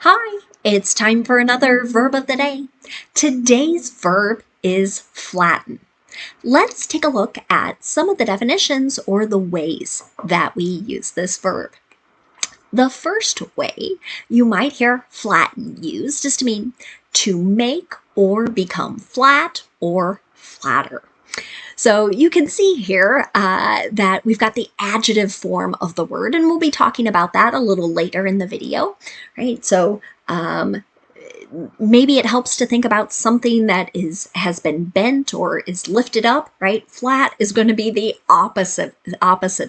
Hi, it's time for another verb of the day. Today's verb is flatten. Let's take a look at some of the definitions or the ways that we use this verb. The first way you might hear flatten used is to mean to make or become flat or flatter. So you can see here that we've got the adjective form of the word, and we'll be talking about that a little later in the video, right? So maybe it helps to think about something that has been bent or is lifted up, right? Flat is going to be the opposite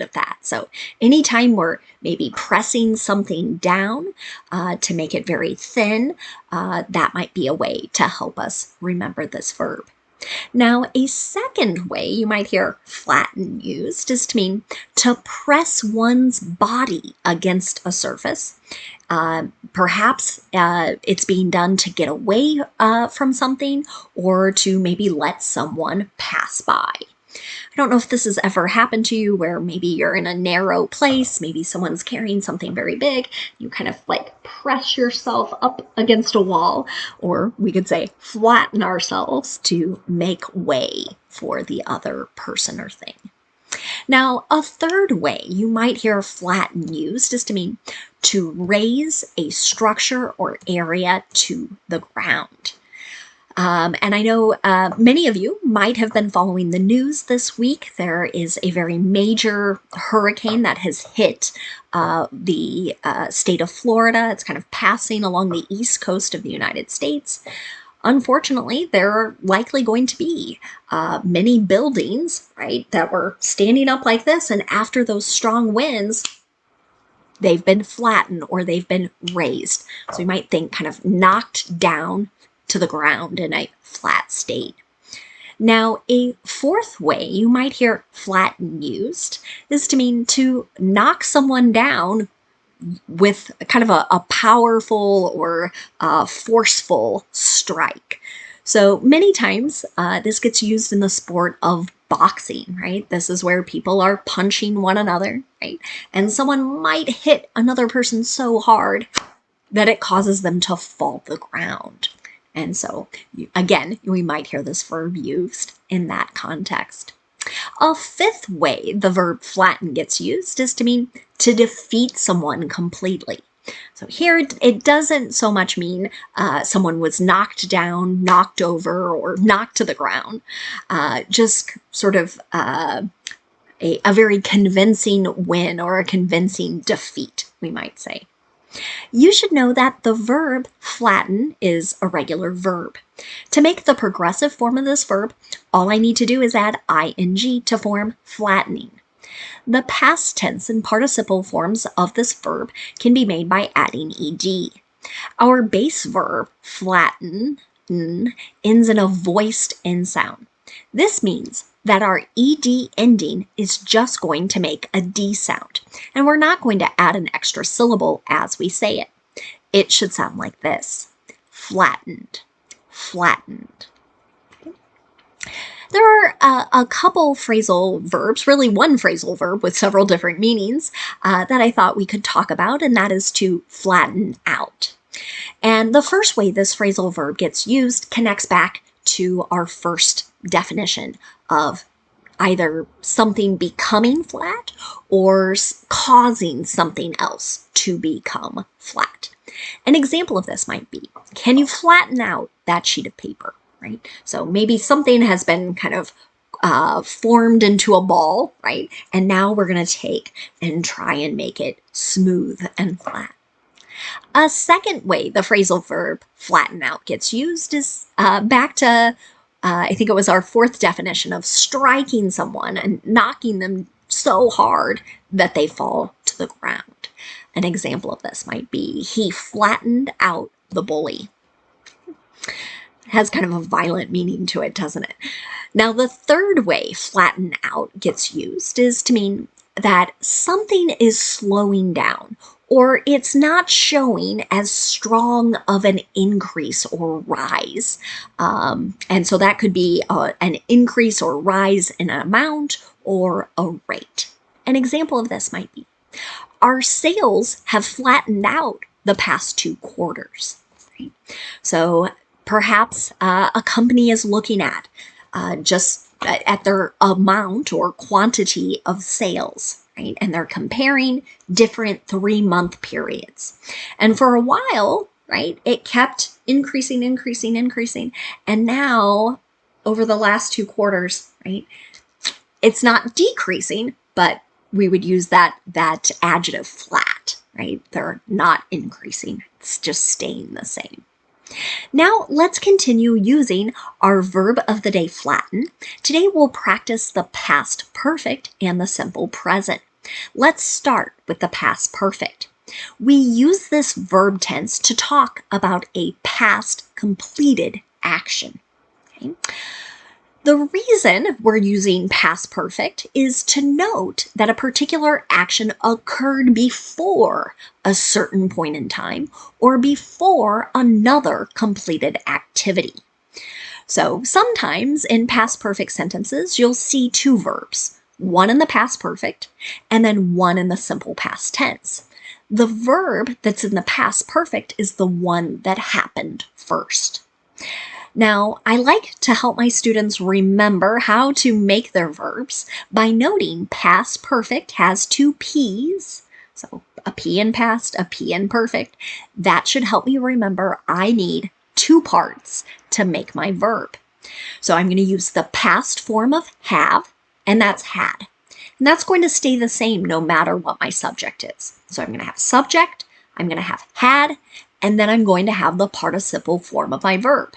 of that. So anytime we're maybe pressing something down to make it very thin, that might be a way to help us remember this verb. Now, a second way you might hear flatten used is to mean to press one's body against a surface. Perhaps it's being done to get away from something or to maybe let someone pass by. I don't know if this has ever happened to you where maybe you're in a narrow place, maybe someone's carrying something very big, you kind of like press yourself up against a wall, or we could say flatten ourselves to make way for the other person or thing. Now, a third way you might hear flatten used is to mean to raise a structure or area to the ground. And I know many of you might have been following the news this week. There is a very major hurricane that has hit the state of Florida. It's kind of passing along the east coast of the United States. Unfortunately, there are likely going to be many buildings, right, that were standing up like this, and after those strong winds, they've been flattened or they've been raised. So you might think kind of knocked down to the ground in a flat state. Now, a fourth way you might hear flatten used is to mean to knock someone down with kind of a powerful or forceful strike. So many times this gets used in the sport of boxing, right? This is where people are punching one another, right? And someone might hit another person so hard that it causes them to fall to the ground. And so, again, we might hear this verb used in that context. A fifth way the verb flatten gets used is to mean to defeat someone completely. So here it doesn't so much mean someone was knocked down, knocked over, or knocked to the ground. Just sort of a very convincing win or a convincing defeat, we might say. You should know that the verb flatten is a regular verb. To make the progressive form of this verb, all I need to do is add ing to form flattening. The past tense and participle forms of this verb can be made by adding ed. Our base verb, flatten, ends in a voiced end sound. This means that our ed ending is just going to make a d sound, and we're not going to add an extra syllable as we say it. It should sound like this: flattened, flattened. There are a couple phrasal verbs, really one phrasal verb with several different meanings that I thought we could talk about, and that is to flatten out. And the first way this phrasal verb gets used connects back to our first definition of either something becoming flat or causing something else to become flat. An example of this might be, can you flatten out that sheet of paper, right? So maybe something has been kind of formed into a ball, right? And now we're going to take and try and make it smooth and flat. A second way the phrasal verb flatten out gets used is back to, I think it was our fourth definition of striking someone and knocking them so hard that they fall to the ground. An example of this might be, he flattened out the bully. It has kind of a violent meaning to it, doesn't it? Now, the third way flatten out gets used is to mean that something is slowing down, or it's not showing as strong of an increase or rise. And so that could be an increase or rise in an amount or a rate. An example of this might be, our sales have flattened out the past 2 quarters. Right? So perhaps a company is looking at just at their amount or quantity of sales, right? And they're comparing different 3-month periods. And for a while, right, it kept increasing. And now over the last 2 quarters, right, it's not decreasing, but we would use that adjective flat, right? They're not increasing. It's just staying the same. Now let's continue using our verb of the day, flatten. Today we'll practice the past perfect and the simple present. Let's start with the past perfect. We use this verb tense to talk about a past completed action. Okay? The reason we're using past perfect is to note that a particular action occurred before a certain point in time or before another completed activity. So sometimes in past perfect sentences, you'll see 2 verbs, one in the past perfect and then one in the simple past tense. The verb that's in the past perfect is the one that happened first. Now, I like to help my students remember how to make their verbs by noting past perfect has 2 P's. So a P in past, a P in perfect. That should help me remember I need 2 parts to make my verb. So I'm going to use the past form of have, and that's had. And that's going to stay the same no matter what my subject is. So I'm going to have subject, I'm going to have had, and then I'm going to have the participle form of my verb.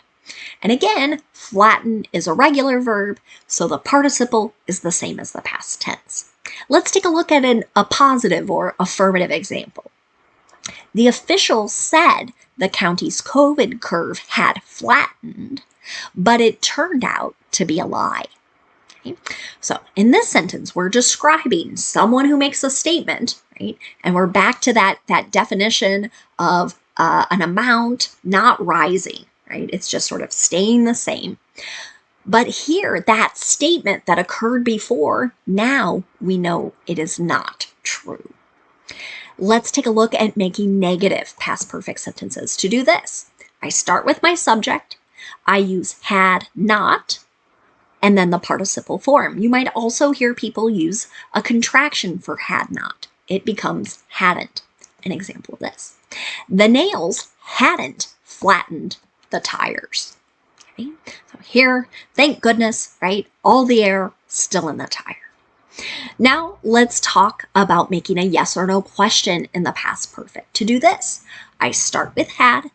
And again, flatten is a regular verb, so the participle is the same as the past tense. Let's take a look at a positive or affirmative example. The official said the county's COVID curve had flattened, but it turned out to be a lie. Okay? So in this sentence, we're describing someone who makes a statement, right? And we're back to that definition of an amount not rising. Right? It's just sort of staying the same. But here, that statement that occurred before, now we know it is not true. Let's take a look at making negative past perfect sentences. To do this, I start with my subject, I use had not, and then the participle form. You might also hear people use a contraction for had not. It becomes hadn't. An example of this. The nails hadn't flattened the tires. Okay? So here, thank goodness, right? All the air still in the tire. Now let's talk about making a yes or no question in the past perfect. To do this, I start with had,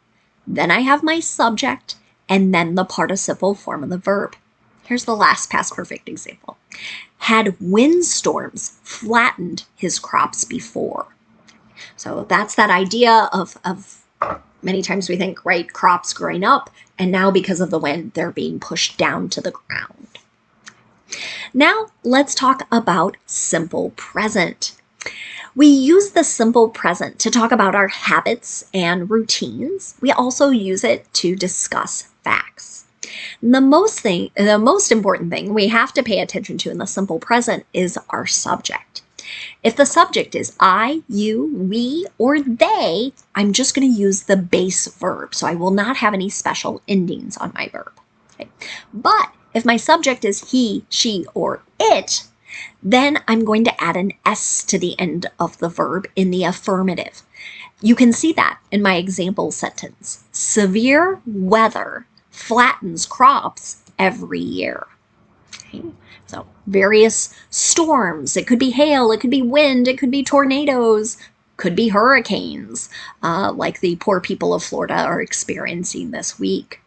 then I have my subject, and then the participle form of the verb. Here's the last past perfect example. Had windstorms flattened his crops before? So that's that idea of many times we think, right, crops growing up, and now because of the wind, they're being pushed down to the ground. Now let's talk about simple present. We use the simple present to talk about our habits and routines. We also use it to discuss facts. The most important thing we have to pay attention to in the simple present is our subject. If the subject is I, you, we, or they, I'm just going to use the base verb. So I will not have any special endings on my verb. Okay? But if my subject is he, she, or it, then I'm going to add an S to the end of the verb in the affirmative. You can see that in my example sentence. Severe weather flattens crops every year. Okay? So various storms, it could be hail, it could be wind, it could be tornadoes, could be hurricanes, like the poor people of Florida are experiencing this week.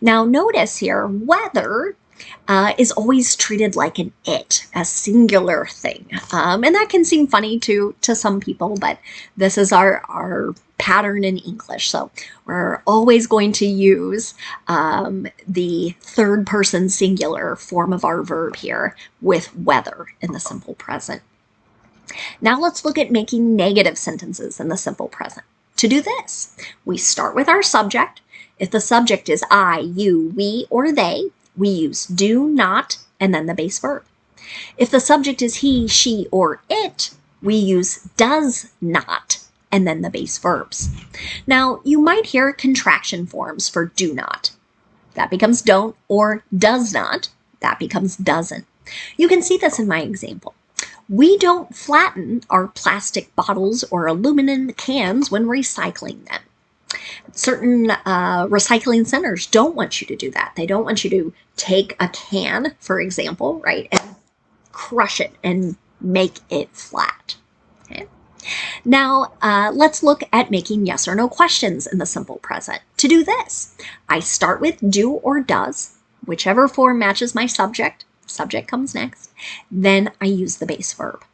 Now notice here, weather is always treated like an it, a singular thing. And that can seem funny to some people, but this is our pattern in English. So we're always going to use the third person singular form of our verb here with weather in the simple present. Now let's look at making negative sentences in the simple present. To do this, we start with our subject. If the subject is I, you, we, or they, we use do, not, and then the base verb. If the subject is he, she, or it, we use does not and then the base verbs. Now, you might hear contraction forms for do not. That becomes don't, or does not. That becomes doesn't. You can see this in my example. We don't flatten our plastic bottles or aluminum cans when recycling them. Certain recycling centers don't want you to do that. They don't want you to take a can, for example, right, and crush it and make it flat. Okay? Now, let's look at making yes or no questions in the simple present. To do this, I start with do or does, whichever form matches my subject. Subject comes next. Then I use the base verb.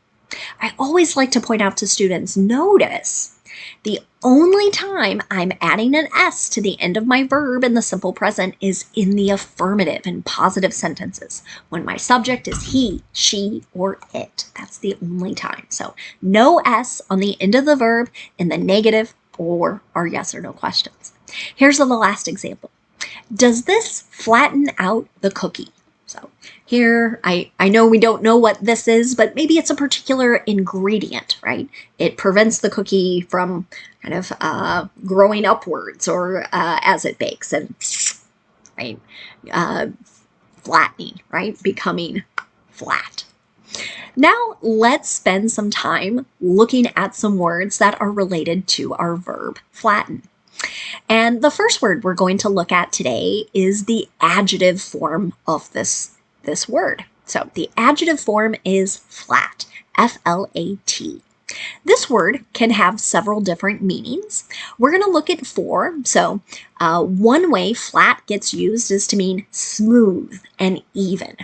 I always like to point out to students, notice the only time I'm adding an S to the end of my verb in the simple present is in the affirmative and positive sentences, when my subject is he, she, or it. That's the only time. So no S on the end of the verb in the negative or our yes or no questions. Here's the last example. Does this flatten out the cookie? So here, I know we don't know what this is, but maybe it's a particular ingredient, right? It prevents the cookie from kind of growing upwards or as it bakes and, right, flattening, right, becoming flat. Now let's spend some time looking at some words that are related to our verb flatten. And the first word we're going to look at today is the adjective form of this word. So the adjective form is flat, F-L-A-T. This word can have several different meanings. We're going to look at 4. So one way flat gets used is to mean smooth and even.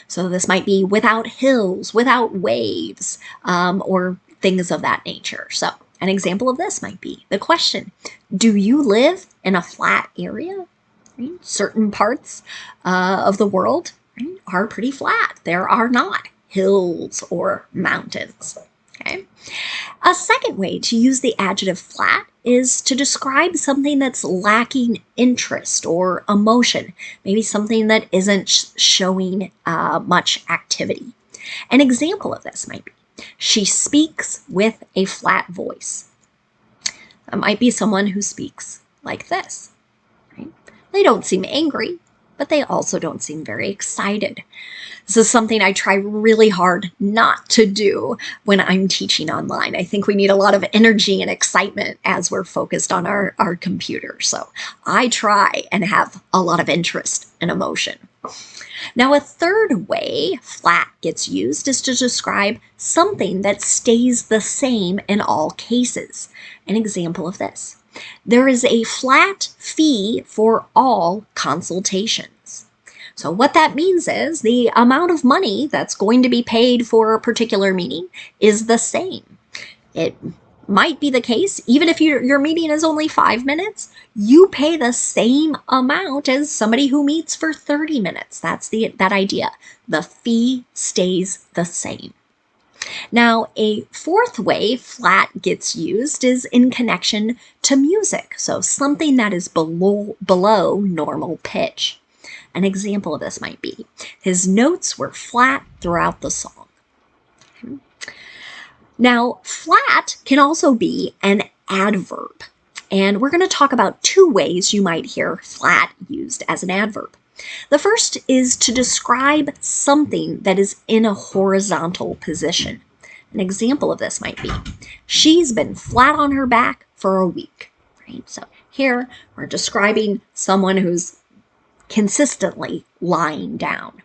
So this might be without hills, without waves, or things of that nature. So an example of this might be the question, do you live in a flat area? Right? Certain parts of the world, right, are pretty flat. There are not hills or mountains. Okay. A second way to use the adjective flat is to describe something that's lacking interest or emotion, maybe something that isn't showing much activity. An example of this might be, she speaks with a flat voice. That might be someone who speaks like this. Right? They don't seem angry, but they also don't seem very excited. This is something I try really hard not to do when I'm teaching online. I think we need a lot of energy and excitement as we're focused on our computer. So I try and have a lot of interest and emotion. Now, a third way flat gets used is to describe something that stays the same in all cases. An example of this. There is a flat fee for all consultations. So what that means is the amount of money that's going to be paid for a particular meeting is the same. It might be the case, even if your meeting is only 5 minutes, you pay the same amount as somebody who meets for 30 minutes. That's that idea. The fee stays the same. Now, a fourth way flat gets used is in connection to music. So something that is below normal pitch. An example of this might be, his notes were flat throughout the song. Now, flat can also be an adverb. And we're going to talk about 2 ways you might hear flat used as an adverb. The first is to describe something that is in a horizontal position. An example of this might be, she's been flat on her back for a week. Right? So here we're describing someone who's consistently lying down.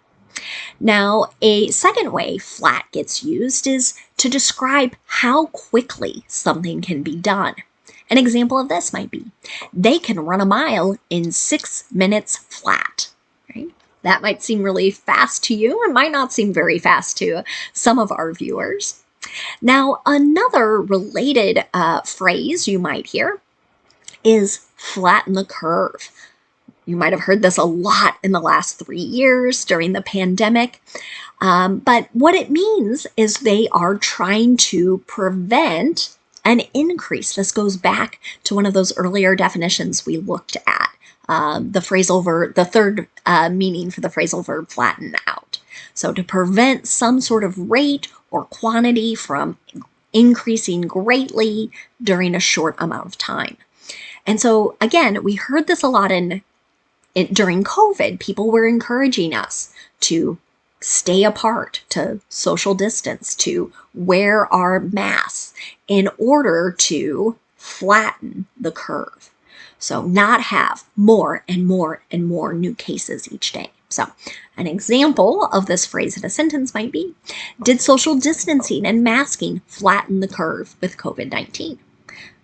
Now, a second way flat gets used is to describe how quickly something can be done. An example of this might be, they can run a mile in 6 minutes flat. Right? That might seem really fast to you and might not seem very fast to some of our viewers. Now, another related phrase you might hear is flatten the curve. You might have heard this a lot in the last 3 years during the pandemic. But what it means is they are trying to prevent an increase. This goes back to one of those earlier definitions we looked at. The phrasal verb, the third meaning for the phrasal verb flatten out. So to prevent some sort of rate or quantity from increasing greatly during a short amount of time. And so again, we heard this a lot during COVID. People were encouraging us to stay apart, to social distance, to wear our masks in order to flatten the curve. So not have more and more and more new cases each day. So an example of this phrase in a sentence might be, did social distancing and masking flatten the curve with COVID-19?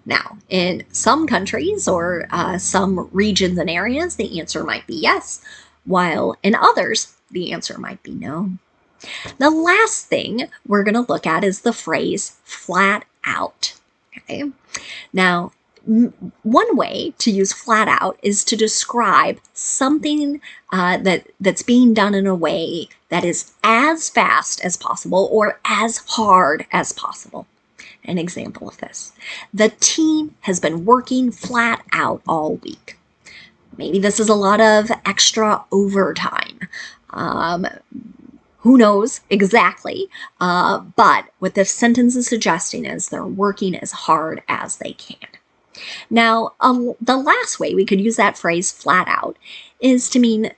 Now, in some countries or some regions and areas, the answer might be yes, while in others, the answer might be no. The last thing we're going to look at is the phrase flat out. Okay? Now, one way to use flat out is to describe something that's being done in a way that is as fast as possible or as hard as possible. An example of this: the team has been working flat out all week. Maybe this is a lot of extra overtime. Who knows exactly? But what this sentence is suggesting is they're working as hard as they can. Now, the last way we could use that phrase flat out is to mean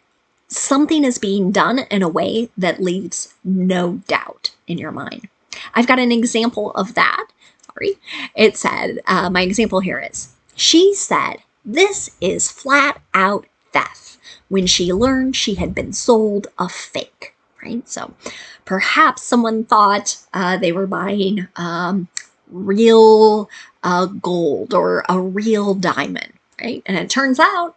something is being done in a way that leaves no doubt in your mind. I've got an example of that. It said, my example here is, she said, this is flat out theft when she learned she had been sold a fake, right? So perhaps someone thought they were buying real gold or a real diamond, right? And it turns out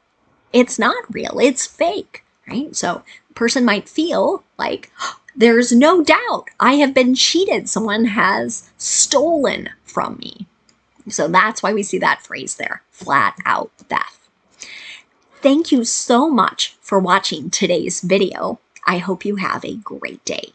it's not real, it's fake, right? So the person might feel like, there's no doubt I have been cheated. Someone has stolen from me. So that's why we see that phrase there, flat out theft. Thank you so much for watching today's video. I hope you have a great day.